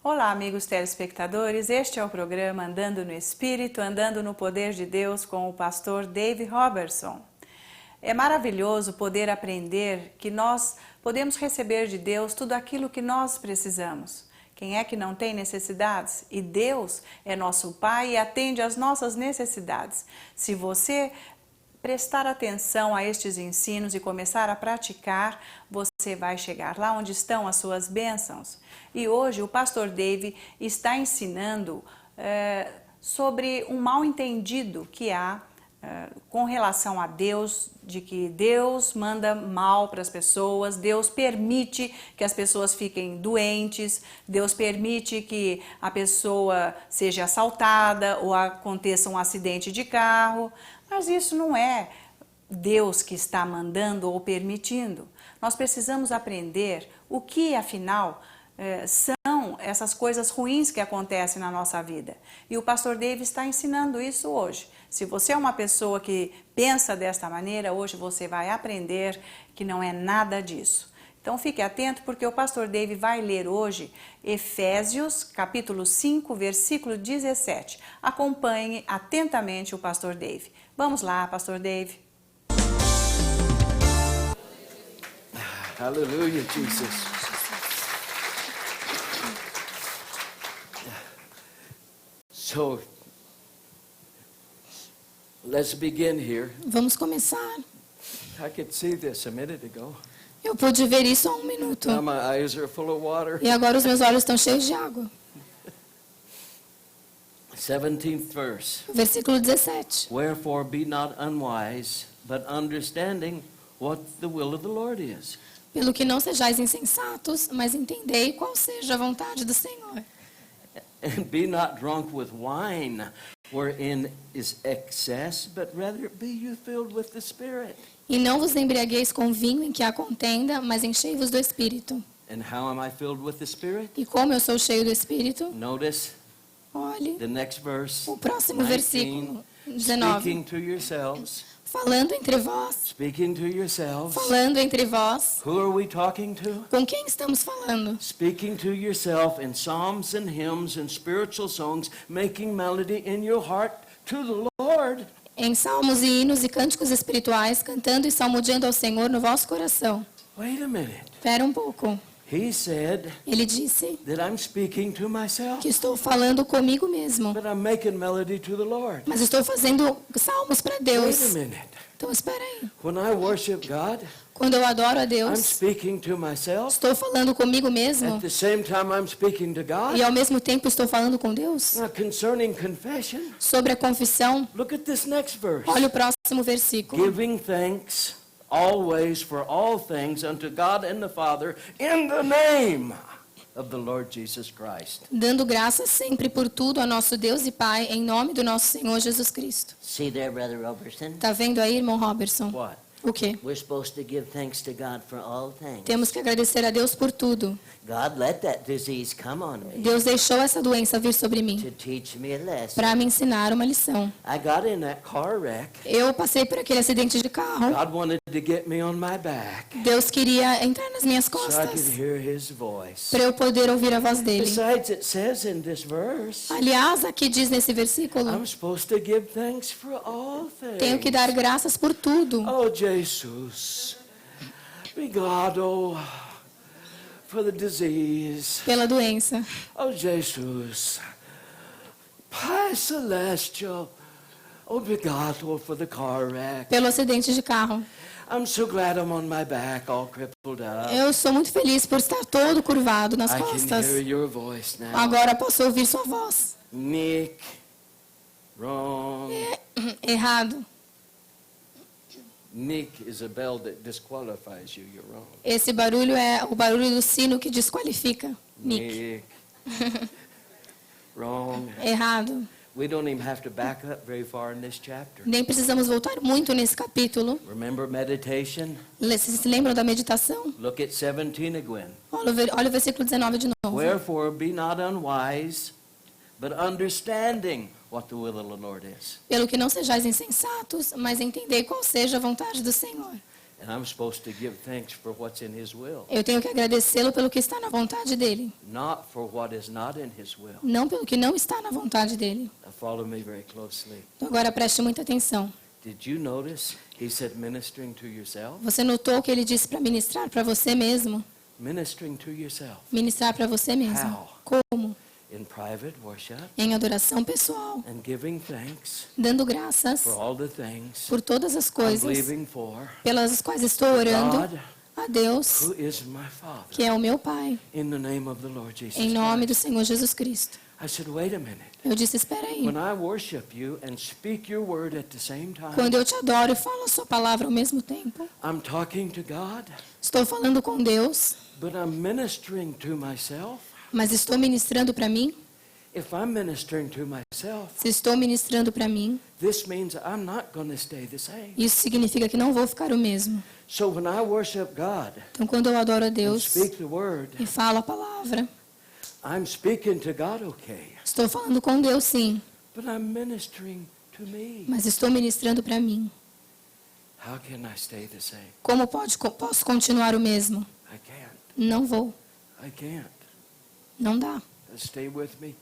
Olá, amigos telespectadores, este é o programa Andando no Espírito, Andando no Poder de Deus com o pastor Dave Robertson. É maravilhoso poder aprender que nós podemos receber de Deus tudo aquilo que nós precisamos. Quem é que não tem necessidades? E Deus é nosso Pai e atende às nossas necessidades. Se você prestar atenção a estes ensinos e começar a praticar, você vai chegar lá onde estão as suas bênçãos. E hoje o pastor Dave está ensinando sobre um mal-entendido que há com relação a Deus, de que Deus manda mal para as pessoas, Deus permite que as pessoas fiquem doentes, Deus permite que a pessoa seja assaltada ou aconteça um acidente de carro, mas isso não é Deus que está mandando ou permitindo. Nós precisamos aprender o que, afinal, são essas coisas ruins que acontecem na nossa vida. E o pastor Dave está ensinando isso hoje. Se você é uma pessoa que pensa desta maneira, hoje você vai aprender que não é nada disso. Então fique atento porque o pastor Dave vai ler hoje Efésios capítulo 5, versículo 17. Acompanhe atentamente o pastor Dave. Vamos lá, pastor Dave. Hallelujah, Jesus. So, let's begin here. Vamos começar. I could see this a minute ago. Eu pude ver isso há um minuto. Now my eyes are full of water. E agora os meus olhos estão cheios de água. 17th verse. Versículo 17. Wherefore be not unwise, but understanding what the will of the Lord is. Pelo que não sejais insensatos, mas entendei qual seja a vontade do Senhor. And be not drunk with wine, wherein is excess, but rather be you filled with the Spirit. E não vos embriagueis com vinho em que há contenda, mas enchei-vos do Espírito. And how am I filled with the Spirit? E como eu sou cheio do Espírito, Notice olhe the next verse. o próximo 19, versículo, 19. Speaking to yourselves. Falando entre vós, Speaking to yourselves. falando entre vós. Who are we talking to? Com quem estamos falando? Speaking to yourself in psalms and hymns and spiritual songs, making melody in your heart to the Lord. Em salmos e hinos e cânticos espirituais, cantando e salmodiando ao Senhor no vosso coração. Wait a minute. Espera um pouco. He said Ele disse that I'm speaking to myself, que estou falando comigo mesmo, but I'm making melody to the Lord. mas estou fazendo salmos para Wait a Deus. minute. Então espera aí. When I worship God, Quando eu adoro a I'm Deus, speaking to myself. estou falando comigo mesmo At the same time, I'm speaking to God. e ao mesmo tempo estou falando com Deus. Now, concerning confession, Sobre a confissão, look at this next verse. olha o próximo versículo. Giving thanks always for all things unto God and the Father in the name of the Lord Jesus Christ. Dando graças sempre por tudo a nosso Deus e Pai, em nome do nosso Senhor Jesus Cristo. See there, Brother Robertson? Tá vendo aí, irmão Robertson? What? O quê? We're supposed to give thanks to God for all things. Temos que agradecer a Deus por tudo. God let that disease come on me Deus deixou essa doença vir sobre mim to teach me a lesson. para me ensinar uma lição. I got in that car wreck. Eu passei por aquele acidente de carro. God wanted to get me on my back Deus queria entrar nas minhas so I could costas hear His voice. para eu poder ouvir a voz dele. Besides, it says in this verse, Aliás, aqui diz nesse versículo, I'm supposed to give thanks for all things. tenho que dar graças por tudo. Oh, Jesus, obrigado for the disease. Pela doença. Oh, Jesus, Pai Celestial, obrigado for the car wreck. Pelo acidente de carro. I'm so glad I'm on my back, all crippled up. Eu sou muito feliz por estar todo curvado nas I can costas. hear your voice now. Agora posso ouvir sua voz. Nick, wrong. Errado. Nick is a bell that disqualifies you. You're wrong. Esse barulho é o barulho do sino que desqualifica. Nick. Wrong. Errado. We don't even have to back up very far in this chapter. Nem precisamos voltar muito nesse capítulo. Remember meditation? Vocês se lembram da meditação? Look at 17 again. Olha o versículo 19 de novo. Wherefore be not unwise, but understanding what the will of the Lord is. Pelo que não sejais insensatos, mas entendei qual seja a vontade do Senhor. And I'm supposed to give thanks for what's in His will, Eu tenho que agradecê-lo pelo que está na vontade dele, not for what is not in His will. não pelo que não está na vontade dele. Now follow me very closely. Então agora preste muita atenção. Did you notice He said ministering to yourself? Você notou que ele disse para ministrar para você mesmo? Ministering to yourself. Ministrar para você mesmo. How? Como? In private worship Em adoração pessoal, and giving thanks dando graças for all the things por todas as I'm coisas believing for pelas quais estou orando God, a Deus, who is my Father, que é o meu Pai, in the name of the Lord Jesus em nome do Christ. Senhor Jesus Cristo. I said, wait a minute. Eu disse, espera aí. When I worship you and speak your word at the same time, Quando eu te adoro e falo a sua palavra ao mesmo tempo, I'm talking to God, estou falando com Deus, but I'm ministering to myself. mas estou ministrando para mim. If I'm ministering to myself, Se estou ministrando para mim, this means I'm not going to stay the same. isso significa que não vou ficar o mesmo. So when I worship God Então, quando eu adoro a and Deus speak the word, e falo a palavra, I'm speaking to God, okay, estou falando com Deus, sim, but I'm ministering to me. mas estou ministrando para mim. How can I stay the same? Como posso continuar o mesmo? I can't. Não vou. I can't. Não dá. Stay with me.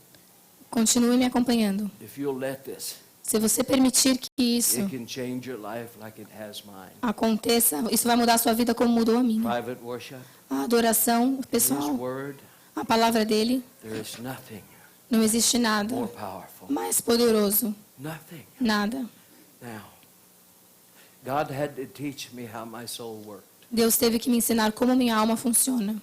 Continue me acompanhando. If you'll let this, Se você permitir que isso it can change your life like it has mine. aconteça, isso vai mudar a sua vida como mudou a minha. Private worship, A adoração His pessoal, word, a palavra dele, there is nothing não existe nada more powerful. mais poderoso. Nothing. Nada. Now, God had to teach me how my soul worked. Deus teve que me ensinar como minha alma funciona.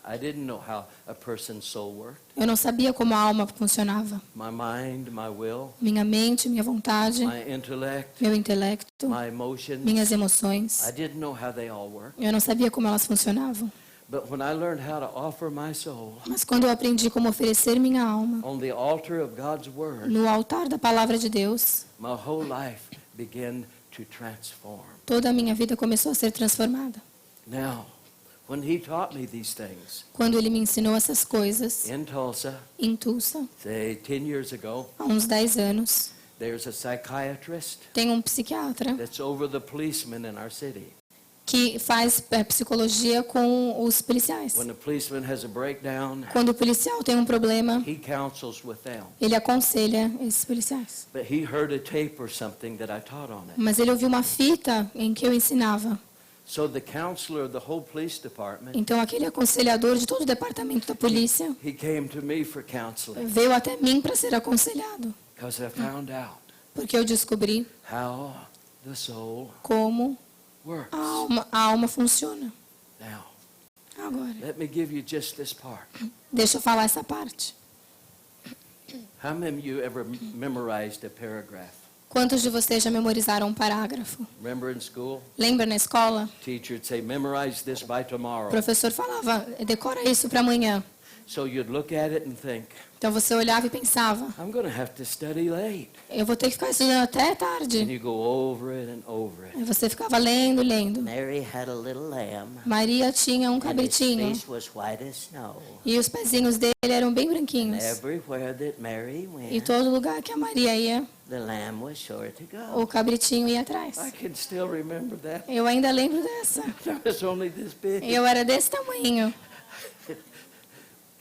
I didn't know how a person's soul worked. Eu não sabia como a alma funcionava. My mind, my will, Minha mente, minha vontade, my intellect, meu intelecto, my emotions. minhas emoções. I didn't know how they all worked. Eu não sabia como elas funcionavam. But when I learned how to offer my soul Mas quando eu aprendi como oferecer minha alma on the altar of God's word, no altar da palavra de Deus, my whole life began to transform. toda a minha vida começou a ser transformada. Now, when He taught me these things Quando ele me ensinou essas coisas in Tulsa, em Tulsa, say 10 years ago, há uns 10 anos, there's a psychiatrist tem um psiquiatra that's over the policemen in our city. que faz psicologia com os policiais. When a policeman has a breakdown, Quando o policial tem um problema, he counsels with them. ele aconselha esses policiais. But he heard a tape or something that I taught on it. Mas ele ouviu uma fita em que eu ensinava. So the counselor of the whole police department, Então, aquele aconselhador de todo o departamento da polícia he came to me for counseling veio até mim para ser aconselhado, because I found out porque eu descobri how the soul como works. a alma funciona. Now, Agora, let me give you just this part. deixa eu falar essa parte. How many of you ever memorized a paragraph? Quantos de vocês já memorizaram um parágrafo? Remember in school? Lembra na escola? Teacher would say, memorize this by O tomorrow. professor falava, decora isso para amanhã. So you'd look at it and think, Então você olhava e pensava, I'm going to have to study late. eu vou ter que ficar estudando até And tarde. you go over it and over it. E você ficava lendo, lendo. Mary had a little lamb, Maria tinha um and his cabritinho face was white as snow. e os pezinhos dele eram bem And branquinhos. everywhere that Mary E went, todo lugar que a Maria ia, the lamb was sure to go. o cabritinho ia atrás. I can still remember that. Eu ainda lembro dessa. I was only this big. Eu era desse tamanho.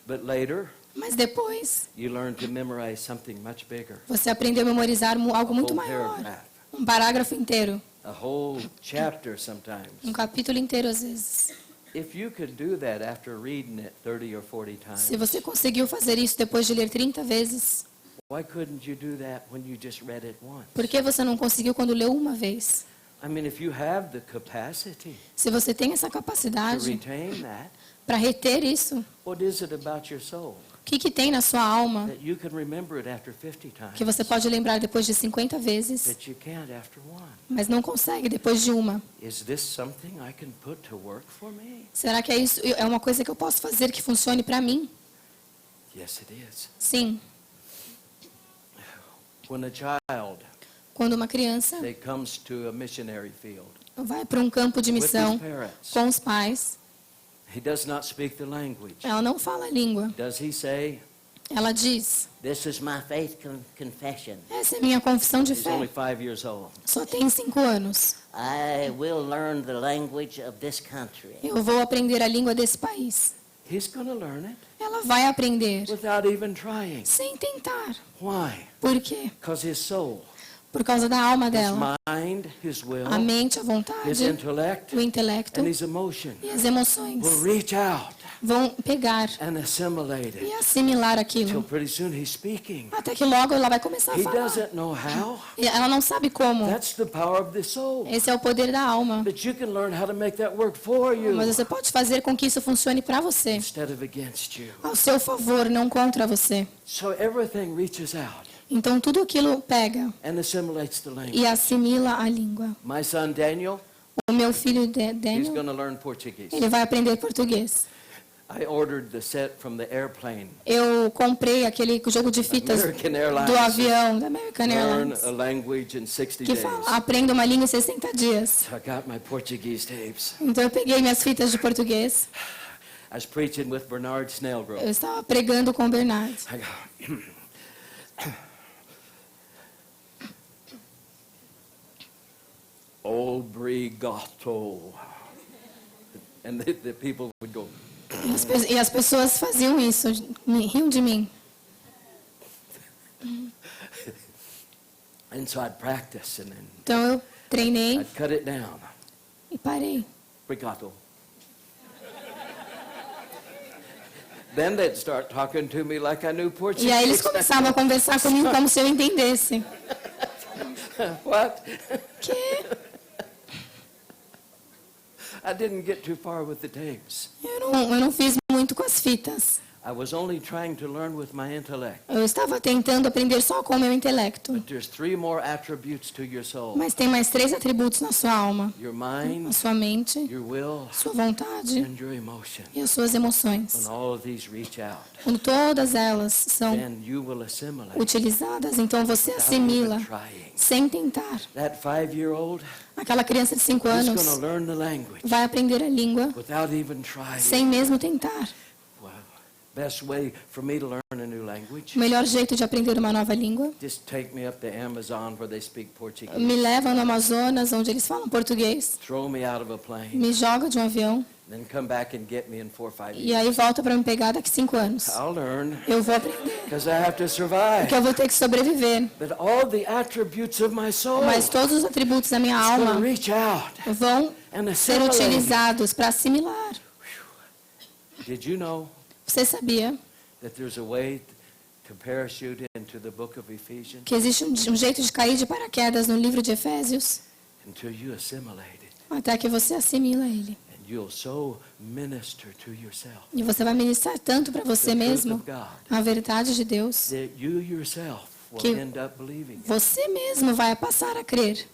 But later, Mas depois, you learn to memorize something much bigger. você aprendeu a memorizar algo A muito whole maior. paragraph, Um parágrafo inteiro. a whole chapter sometimes. Um capítulo inteiro, às vezes. If you could do that after reading it 30 or 40 times, Se você conseguiu fazer isso depois de ler 30 vezes, why couldn't you do that when you just read it once? por que você não conseguiu quando leu uma vez? I mean, if you have the capacity Se você tem essa to capacidade retain that, para reter isso, what is it about your soul o que tem na sua alma that you can remember it after 50 times que você pode lembrar depois de 50 vezes, that you can't after one? mas não consegue depois de uma? Is this something I can put to work for me? Será que é uma coisa que eu posso fazer que funcione para mim? Yes, it is. Sim. When a child Quando uma criança they comes to a missionary field vai para um campo de with his missão parents, com os pais, he does not speak the language. ela não fala a língua. Does he say, Ela diz, This is my faith confession. essa é minha confissão de He's only fé. 5 years old. Só tem 5 anos. I will learn the language of this country. Eu vou aprender a língua desse país. He's going to learn it Ela vai aprender without even trying. sem tentar. Why? Por quê? Because his soul, Por causa da alma his dela. mind, his will, A mente, a his vontade, intellect, o intelecto and his emotion e as emoções will reach out vão pegar and assimilate e it. assimilar Till aquilo. pretty soon he's speaking. Até que logo ela vai começar a He falar. doesn't know how. E ela não sabe como. That's the power of the soul. Esse é o poder da alma. But you can learn how to make that work for Mas you você pode fazer com que isso funcione para você. instead of against you. Ao seu favor, não contra você. So everything reaches out Então tudo aquilo pega and assimilates the language. e assimila a língua. My son Daniel, O meu filho he's Daniel, going to learn Portuguese. ele vai aprender português. I ordered the set from the airplane. Eu comprei aquele jogo de fitas American Airlines. do avião da American Learn Airlines a language in 60 que days. fala, aprenda uma língua em 60 dias. So I got my Portuguese tapes. Então eu peguei minhas fitas de português. I was preaching with Bernard Snellgrove. Eu estava pregando com o Bernardo. I go, Obrigado. And the people would go, E as pessoas faziam isso, riam de mim. and so I'd practice and then Então eu treinei I'd cut it down. e parei. Obrigado. Then they'd start talking to me like I knew Portuguese. E aí eles começavam a conversar comigo como se eu entendesse. What? Que? I didn't get too far with the tapes. Eu não fiz muito com as fitas. I was only trying to learn with my intellect. Eu estava tentando aprender só com o meu intelecto. But there's 3 more attributes to your soul. Mas tem mais 3 atributos na sua alma. Your A mind, sua mente, your will, sua vontade and your emotion. e as suas emoções. When all of these reach out, Quando todas elas são then you will assimilate utilizadas, então você without assimila even trying. sem tentar. That 5-year-old Aquela criança de 5 is anos going to learn the language vai aprender a língua without even trying. sem mesmo tentar. Well, best way for me to learn a new language, O melhor jeito de aprender uma nova língua, just take me up the Amazon where they speak Portuguese. me leva no Amazonas, onde eles falam português, Throw me out of a plane, me joga de um avião then come back and get me in 4 or 5 e aí years. volta para me pegar daqui 5 anos. I'll learn Eu vou aprender, because I have to survive. porque eu vou ter que sobreviver. But all the attributes of my soul Mas todos os atributos da minha is going to alma reach out vão and ser assimilate. utilizados para assimilar. Did you know Você sabia that there's a way to parachute into the book of Ephesians que existe um jeito de cair de paraquedas no livro de Efésios until you assimilate it? até que você assimila ele? And you'll so minister to yourself E você vai ministrar tanto para você the truth mesmo of God a verdade de Deus, that you yourself will Que end up believing it. você mesmo vai passar a crer.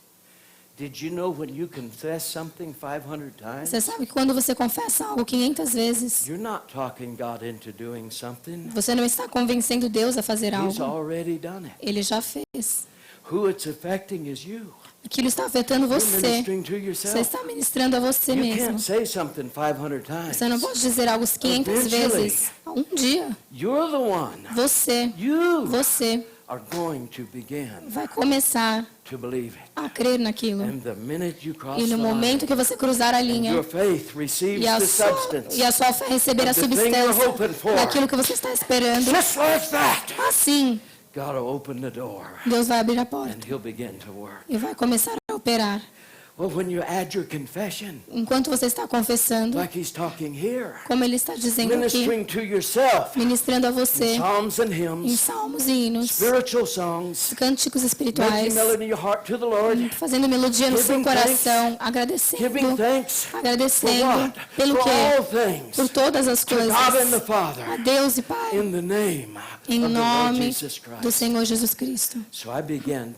Did you know when you confess something 500 times, Você sabe que quando você confessa algo 500 vezes, you're not talking God into doing something. você não está convencendo Deus a fazer He's algo. already done it. Ele já fez. Who it's affecting is you. Aquilo está afetando You're você. ministering to Você yourself. está ministrando a você You mesmo. can't say something 500 times. Você não pode dizer algo 500 Eventually. vezes. Um dia, You're the one. você You are going to begin vai começar to believe it. a crer naquilo. And the minute you cross E the no line, momento que você cruzar a and linha, your faith receives e a the sua, substance e a sua fé receber a of the thing you're substância hoping for. daquilo que você está esperando, just like that, assim, God will open the door Deus vai abrir a porta and He'll begin to work. e vai começar a operar. Well, when you add your confession, Enquanto você está confessando, like He's talking here, como Ele está dizendo aqui, ministering to yourself, ministrando a você psalms and em hymns, salmos e hinos, spiritual songs, cânticos espirituais, making melody in your heart to the Lord, fazendo melodia no seu Giving coração, giving agradecendo, thanks for agradecendo what? pelo For quê? all things, Por todas as to God and the coisas, a Father, Deus e Pai, in the name em of the Lord nome Jesus do Christ. Senhor Jesus Cristo. So I began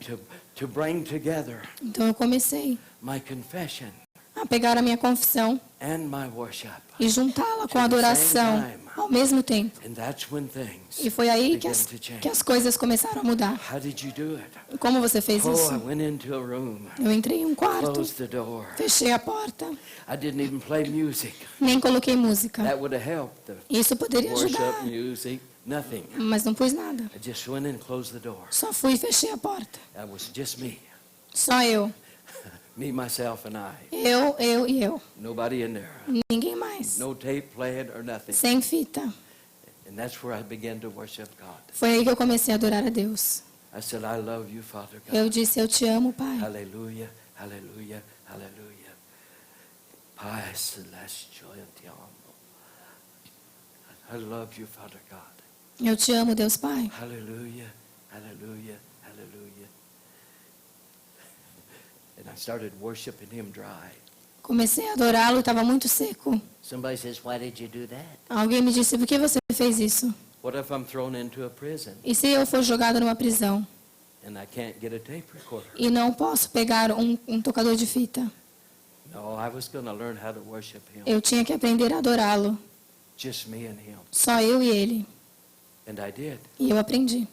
to bring together Então eu comecei my confession a pegar a minha confissão and my worship. e juntá-la com a adoração ao mesmo tempo. And that's when things E foi aí que began to que as coisas começaram a mudar. How did you do it? E como você fez Oh, I isso? went into a room, Eu entrei em um quarto, closed the door. fechei a porta, I didn't even play music. nem coloquei música. That would have helped. The Isso poderia worship ajudar. music, Nothing. mas não pus nada. I just went in and closed the door. Só fui e fechei a porta. That was just me. Só eu. Me, myself, and I. Eu e eu. Nobody in there. Ninguém mais. No tape playing or nothing. Sem fita. And that's where I began to worship God. Foi aí que eu comecei a adorar a Deus. I said, I love you, Father God. Eu disse, eu te amo, Pai. Hallelujah, hallelujah, hallelujah. Pai celestial, eu te amo. I love you, Father God. Eu te amo, Deus Pai. Hallelujah, hallelujah, hallelujah. And I started worshiping him dry. Comecei a adorá-lo e estava muito seco. Somebody says, why did you do that? Alguém me disse, por que você fez isso? What if I'm thrown into a prison E se eu for jogado numa prisão and I can't get a tape recorder? e não posso pegar um tocador de fita? No, I was going to learn how to worship him. Eu tinha que aprender a adorá-lo. Just me and him. Só eu e ele. And I did. E eu aprendi.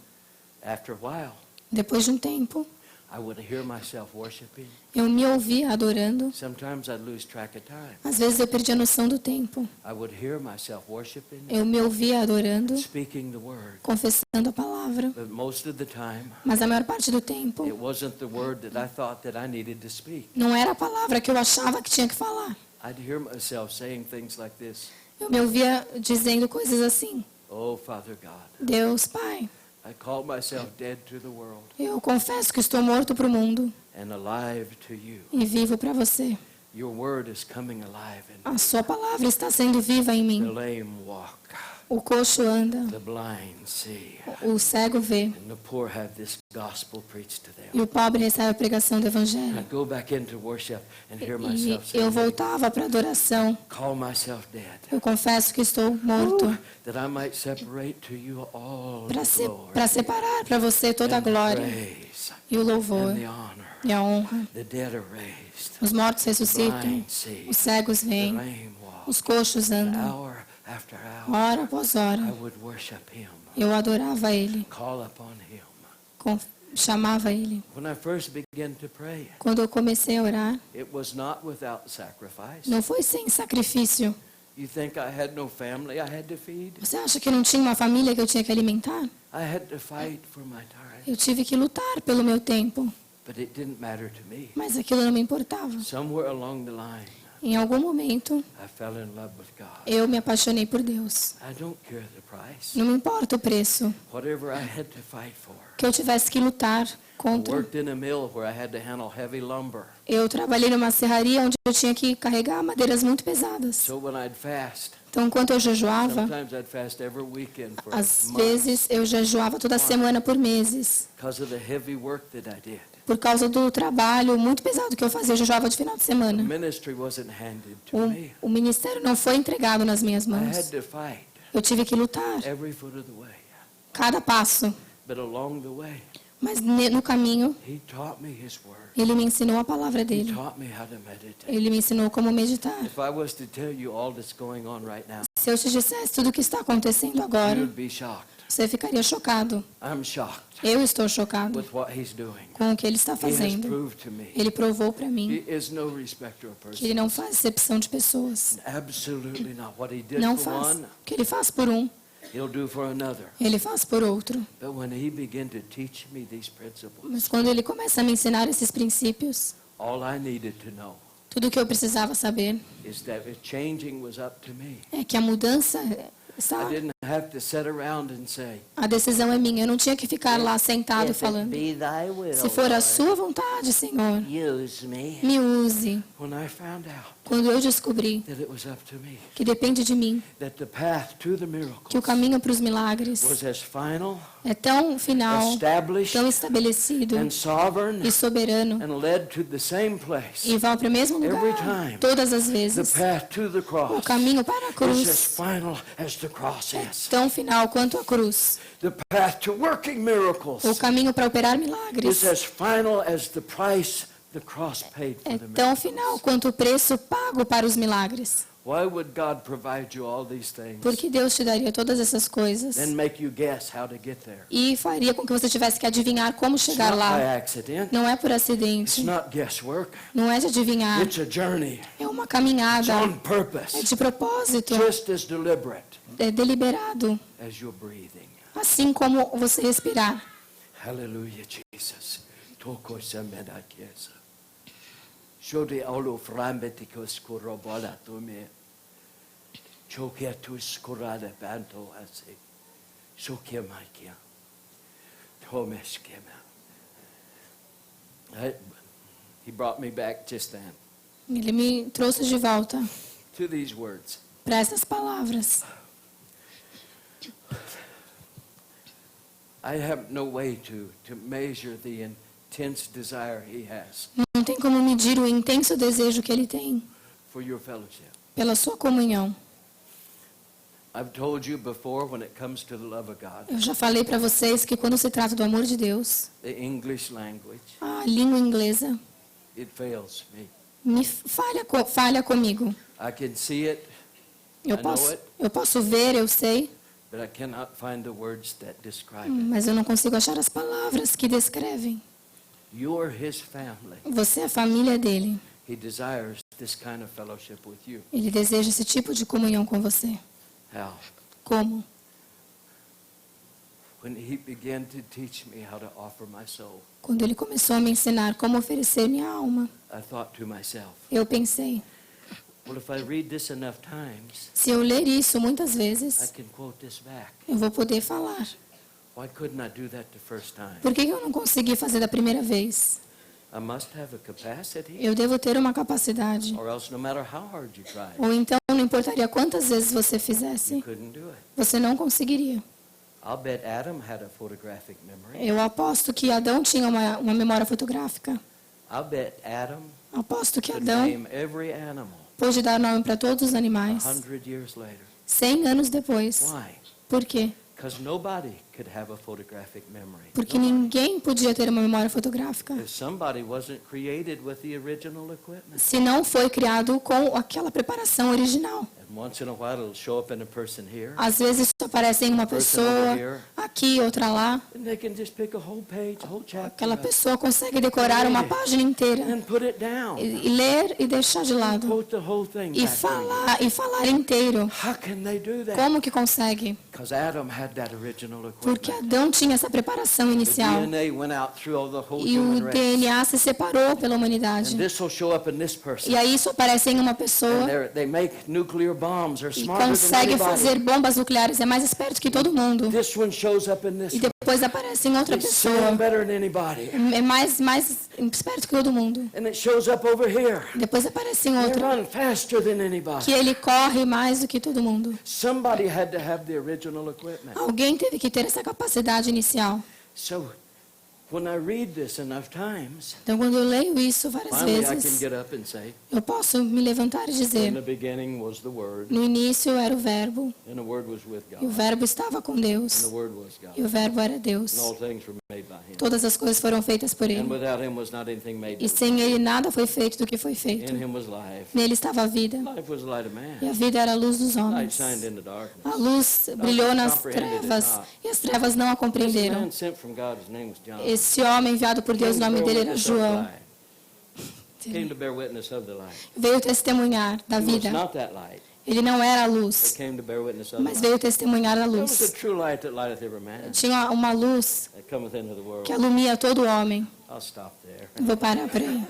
After a while, Depois de um tempo, I would hear myself worshiping. eu me ouvia adorando. Sometimes I'd lose track of time. Às vezes eu perdia a noção do tempo. I would hear myself worshiping, Eu me ouvia adorando, speaking the word. confessando a palavra. But most of the time, Mas a maior parte do tempo, it wasn't the word that I thought that I needed to speak. não era a palavra que eu achava que tinha que falar. I'd hear myself saying things like this. Eu me ouvia dizendo coisas assim. Oh, Father God, Deus, Pai, I call myself dead to the world eu confesso que estou morto para o mundo and alive to you. e vivo para você. Your word is coming alive in A sua palavra está sendo viva em me. The mim. lame walk, O coxo anda, the blind see, o cego vê and the poor have this gospel preached to e them. o pobre recebe a pregação do I Evangelho. go back into worship and hear E myself eu saying, voltava para a adoração. call myself dead, Eu confesso que estou morto that I might separate to you all the glory para separar para você toda a and glória praise e o louvor and the honor. e a honra. The dead are raised, Os mortos the ressuscitam, blind see, os cegos the veem, lame walk. os coxos andam. Hour after hour, Hora após I hora, would worship him, eu adorava Ele, call upon him. chamava Ele. When I first began to pray, Quando eu comecei a orar, it was not without sacrifice. não foi sem sacrifício. You think I had no family I had to feed? Você acha que não tinha uma família que eu tinha que alimentar? I had to fight for my time, Eu tive que lutar pelo meu tempo, but it didn't matter to me. mas aquilo não me importava. Somewhere along the line, Em algum momento, I fell in love with God. eu me apaixonei por Deus. I don't care the price. Não me importa o preço Whatever I had to fight for. que eu tivesse que lutar I contra. worked in a mill where I had to handle heavy lumber. Eu trabalhei numa serraria onde eu tinha que carregar madeiras muito pesadas. So when I'd fast, Então, enquanto eu jejuava, sometimes I'd fast every weekend for às months vezes eu jejuava toda semana por meses. because of the heavy work that I did. Por causa do trabalho muito pesado que eu fazia, eu jejuava de final de The semana. ministry wasn't handed to me. O ministério não foi entregado nas minhas I had mãos. to fight Eu tive que lutar, every foot of the way. cada passo. But along the way, Mas no caminho, he taught me his word. ele me ensinou a palavra He dele. taught me how to meditate. Ele me ensinou como meditar. If I was to tell you all that's going on right now, Se eu te dissesse tudo o que está acontecendo you agora, would be shocked. você ficaria chocado. I'm shocked Eu estou chocado with what he's doing. com o que ele está He has fazendo. proved to me Ele provou para mim he is no respecter of que ele persons. não faz exceção de pessoas. Absolutely not. What he did Não for faz. one, O que ele faz por um, he'll do for another. ele faz por outro. But when he began to teach me these principles, Mas quando ele começa a me ensinar esses princípios, all I needed to know tudo o que eu precisava saber is that if changing was up to me, é que a mudança I está. didn't have to sit around and say, A decisão é minha. Eu não tinha que ficar lá sentado If it falando. be thy will, Se for a Lord, sua vontade, Senhor, use me. me use. when I found out Quando eu descobri that it was up to me, que depende de mim, that the path to the que o miracles caminho para os milagres was as final, é tão final, established, tão estabelecido and sovereign, e soberano and led to the same place, e vai para o mesmo Every lugar time. todas as the vezes. path to the O cross caminho para a is as cruz final as the cross é is. tão final quanto a cruz. The path to working miracles O caminho para operar milagres is as final as the price the cross paid for é the tão miracles. final quanto o preço pago para os milagres. Why would God provide you all these things? Porque Deus te daria todas essas coisas Then make you guess how to get there. e faria com que você tivesse que adivinhar como It's chegar not lá. by accident. Não é por It's acidente, not guesswork. não é de adivinhar, It's a journey. é uma It's caminhada, on é purpose. de propósito, Just as deliberate é deliberado, as you're breathing. assim como você respirar. Hallelujah, Jesus. Toko semena kiesa. Shode aulo frambetikos korobola tume. Chokia tu skurada banto ase. Shokia makia. Tomesh kema. He brought me back just then Ele me trouxe de volta to these words. para essas palavras. I have no way to measure the intense desire he has Não tem como medir o intenso desejo que ele tem for your fellowship. pela sua comunhão. I've told you before, when it comes to the love of God, Eu já falei para vocês que quando se trata do amor de Deus, the English language, a língua inglesa it fails me. me falha comigo. I can see it, I know it, Eu posso ver, eu sei, but I cannot find the words that describe it. mas eu não consigo achar as palavras que descrevem. You're his family. Você é a família dele. He desires this kind of fellowship with you. Ele deseja esse tipo de comunhão com você. How? Como? When he began to teach me how to offer my soul, Quando ele começou a me ensinar como oferecer minha alma, I thought to myself, eu pensei, well, if I read this enough times, se eu ler isso muitas I vezes, can quote this back. eu vou poder falar. Why couldn't I do that the first time? Por que eu não consegui fazer da primeira vez? I must have a capacity, Eu devo ter uma capacidade. or else no matter how hard you tried, Ou então, não importaria quantas vezes você you fizesse, couldn't do it. você não conseguiria. I'll bet Adam had a photographic memory. Eu aposto que Adão tinha uma memória fotográfica. I'll bet Adam Aposto que could Adão name every animal pôde dar nome para todos os animais 100 years later. 100 anos depois. Why? Por quê? Because nobody could have a photographic memory. Porque ninguém podia ter uma memória fotográfica If somebody wasn't created with the original equipment. se não foi criado com aquela preparação original. And once in a while it'll show up in a person here, Às vezes isso aparece em uma pessoa, aqui, outra lá. and they can just pick a whole page, a whole chapter, Aquela up, pessoa consegue decorar uma página inteira and put it down, e ler e deixar de lado. quote the whole thing E back to falar inteiro. you. How can they do that? Como que consegue? Because Adam had that original Porque equipment. Adão tinha essa preparação The inicial. DNA went out through all the whole E human o race. DNA se separou pela And humanidade. this will show up in this person. E aí isso aparece em uma And pessoa they make nuclear bombs. They're e smarter than consegue fazer anybody. bombas nucleares. É mais esperto que todo mundo. This one shows up in this E one. depois aparece em outra They pessoa. sound better than anybody. É mais esperto que todo mundo. And it shows up over here. Depois aparece em They outra. run faster than anybody. Que ele corre mais do que todo mundo. Somebody had to have the original equipment. Alguém teve que ter essa capacidade inicial. So when I read this enough times, Então, quando eu leio isso várias finally I can vezes, get up and say, eu posso me levantar e in dizer: the beginning was the Word, no início era o Verbo, and the Word was with e o God, Verbo estava com and Deus, the Word was God. e o Verbo era Deus. And all things were made by Him. Todas as coisas foram feitas por And Ele. without Him was not anything made. E sem Ele nada foi feito do que foi feito. In Him was life. Nele estava a vida, Life was the light of e man. a vida era a luz dos Light homens. shined in the darkness. A luz brilhou nas trevas, e as trevas não a This compreenderam. man sent from God, his name was John. Esse homem enviado por Deus, o nome dele era João. Came to bear witness of the light. Veio testemunhar da He was vida. not that light, Ele não era a but luz, came to bear witness of the mas light. veio testemunhar a There was a luz. true light that lighteth every man, Tinha uma luz that cometh into the world. que alumia todo homem. I'll stop there. Vou parar por aí.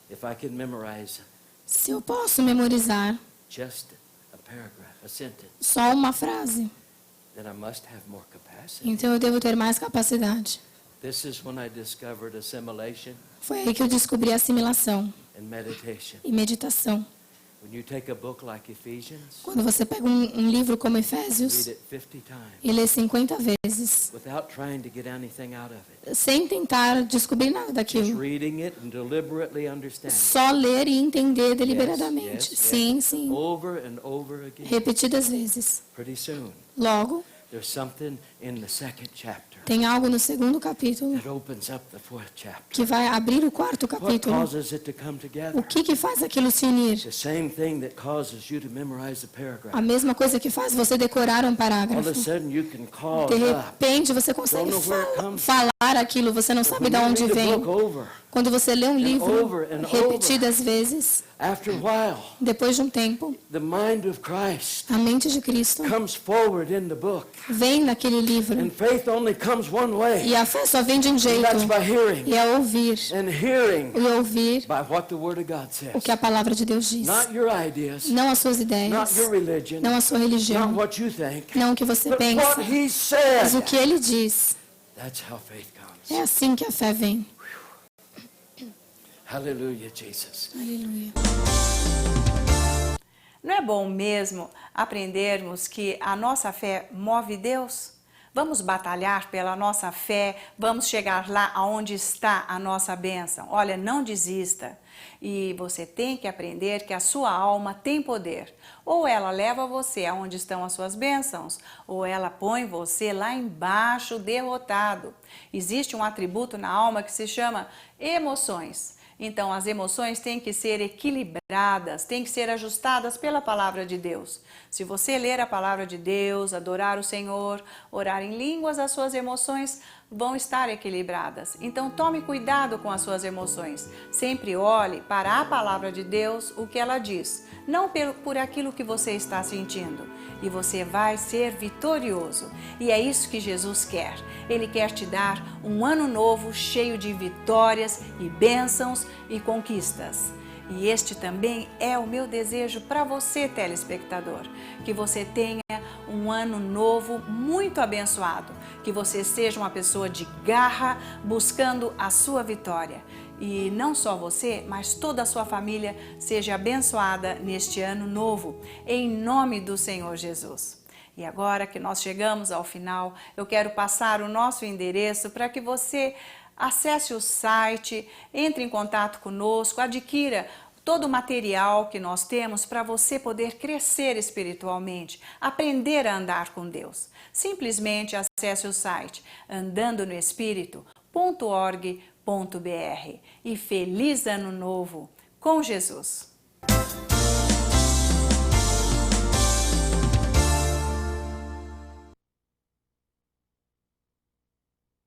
If I can memorize Se eu posso memorizar just a paragraph, a sentence, só uma frase, then I must have more capacity. então eu devo ter mais capacidade. This is when I discovered assimilation Foi aí que eu descobri a assimilação and meditation. e meditação. When you take a book like Ephesians, Quando você pega um livro como read Efésios it 50 times e lê 50 vezes, without trying to get anything out of it. sem tentar descobrir nada Just daquilo, reading it and deliberately understanding. só ler e entender Yes, deliberadamente. yes, Sim, yes. sim. Over and over again. Repetidas vezes. Pretty soon, Logo, There's something in the second chapter Tem algo no segundo capítulo that opens up the fourth chapter. que vai abrir o quarto What capítulo. causes it to come O together? que faz aquilo se unir? The same thing that causes you to memorize the paragraph. A mesma coisa que faz você decorar um All parágrafo. of a sudden you can call De it up. repente você consegue Don't know where it comes falar aquilo, você não sabe When de you onde read a vem. book over, Quando você lê um livro over and repetidas vezes, after a while, depois de um tempo, the mind of Christ a mente de Cristo comes forward in the book. vem naquele livro. And faith only comes one way. E a fé só vem de um And jeito, that's by hearing. e é ouvir. And hearing E ouvir by what the Word of God o says. que a palavra de Deus diz. Not your ideas, Não as suas not ideias, your religion, não a sua not religião, what you think, não o que você but what pensa, He mas said. o que Ele diz. That's how faith comes. É assim que a fé vem. Hallelujah, Jesus. Aleluia. Não é bom mesmo aprendermos que a nossa fé move Deus? Vamos batalhar pela nossa fé, vamos chegar lá aonde está a nossa bênção. Olha, não desista. E você tem que aprender que a sua alma tem poder. Ou ela leva você aonde estão as suas bênçãos, ou ela põe você lá embaixo derrotado. Existe um atributo na alma que se chama emoções. Então, as emoções têm que ser equilibradas, têm que ser ajustadas pela palavra de Deus. Se você ler a palavra de Deus, adorar o Senhor, orar em línguas, as suas emoções vão estar equilibradas. Então, tome cuidado com as suas emoções. Sempre olhe para a palavra de Deus, o que ela diz, não por aquilo que você está sentindo. E você vai ser vitorioso. E é isso que Jesus quer. Ele quer te dar um ano novo cheio de vitórias e bênçãos e conquistas. E este também é o meu desejo para você, telespectador, que você tenha um ano novo muito abençoado, que você seja uma pessoa de garra buscando a sua vitória. E não só você, mas toda a sua família seja abençoada neste ano novo, em nome do Senhor Jesus. E agora que nós chegamos ao final, eu quero passar o nosso endereço para que você acesse o site, entre em contato conosco, adquira todo o material que nós temos para você poder crescer espiritualmente, aprender a andar com Deus. Simplesmente acesse o site andandonoespirito.org.br e feliz ano novo com Jesus!